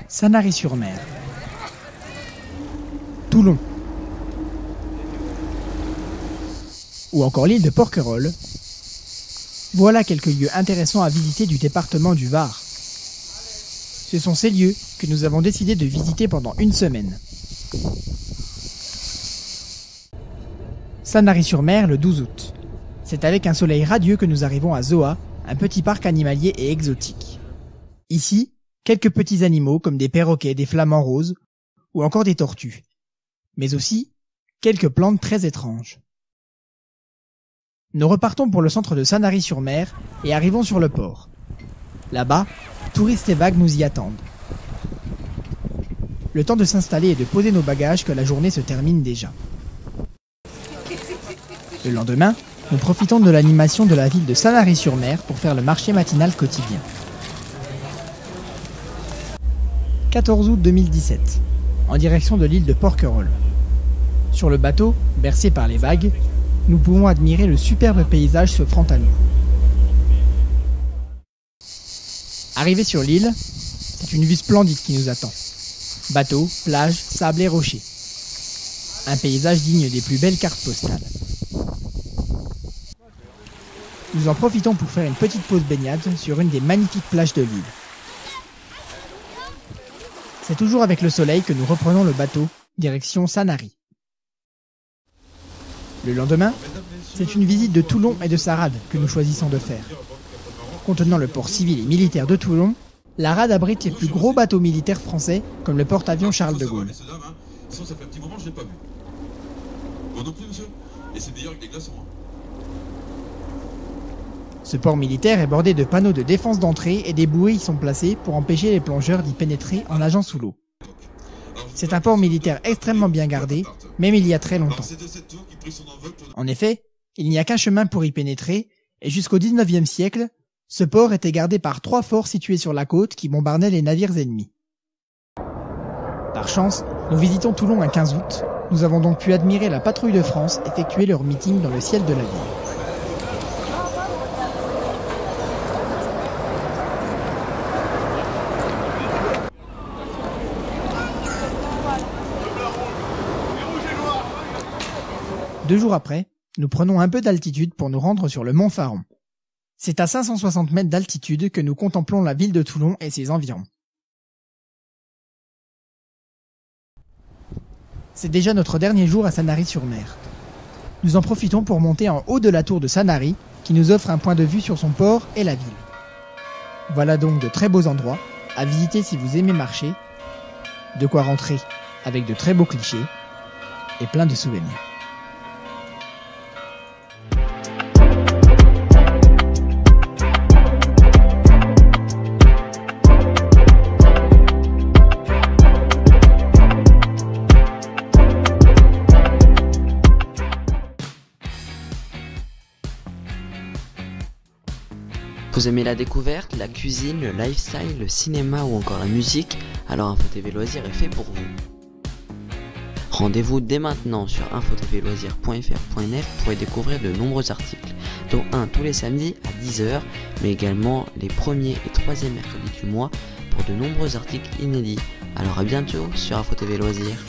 Sanary-sur-Mer, Toulon, ou encore l'île de Porquerolles. Voilà quelques lieux intéressants à visiter du département du Var. Ce sont ces lieux que nous avons décidé de visiter pendant une semaine. Sanary-sur-Mer le 12 août. C'est avec un soleil radieux que nous arrivons à Zoa, un petit parc animalier et exotique. Ici, quelques petits animaux comme des perroquets, des flamants roses ou encore des tortues. Mais aussi quelques plantes très étranges. Nous repartons pour le centre de Sanary-sur-Mer et arrivons sur le port. Là-bas, touristes et vagues nous y attendent. Le temps de s'installer et de poser nos bagages que la journée se termine déjà. Le lendemain, nous profitons de l'animation de la ville de Sanary-sur-Mer pour faire le marché matinal quotidien. 14 août 2017, en direction de l'île de Porquerolles. Sur le bateau, bercé par les vagues, nous pouvons admirer le superbe paysage s'offrant à nous. Arrivé sur l'île, c'est une vue splendide qui nous attend. Bateaux, plages, sable et rochers. Un paysage digne des plus belles cartes postales. Nous en profitons pour faire une petite pause baignade sur une des magnifiques plages de l'île. C'est toujours avec le soleil que nous reprenons le bateau, direction Sanary. Le lendemain, c'est une visite de Toulon et de sa rade que nous choisissons de faire. Contenant le port civil et militaire de Toulon, la rade abrite les plus gros bateaux militaires français, comme le porte-avions Charles de Gaulle. Ce port militaire est bordé de panneaux de défense d'entrée et des bouées y sont placées pour empêcher les plongeurs d'y pénétrer en nageant sous l'eau. C'est un port militaire extrêmement bien gardé, même il y a très longtemps. En effet, il n'y a qu'un chemin pour y pénétrer, et jusqu'au 19e siècle, ce port était gardé par 3 forts situés sur la côte qui bombardaient les navires ennemis. Par chance, nous visitons Toulon un 15 août, nous avons donc pu admirer la patrouille de France effectuer leur meeting dans le ciel de la ville. Deux jours après, nous prenons un peu d'altitude pour nous rendre sur le mont Faron. C'est à 560 mètres d'altitude que nous contemplons la ville de Toulon et ses environs. C'est déjà notre dernier jour à Sanary-sur-Mer. Nous en profitons pour monter en haut de la tour de Sanary, qui nous offre un point de vue sur son port et la ville. Voilà donc de très beaux endroits à visiter si vous aimez marcher, de quoi rentrer avec de très beaux clichés et plein de souvenirs. Vous aimez la découverte, la cuisine, le lifestyle, le cinéma ou encore la musique? Alors InfoTV Loisirs est fait pour vous. Rendez-vous dès maintenant sur infotvloisirs.fr.net pour y découvrir de nombreux articles, dont un tous les samedis à 10h, mais également les premiers et troisièmes mercredis du mois pour de nombreux articles inédits. Alors à bientôt sur InfoTV Loisirs.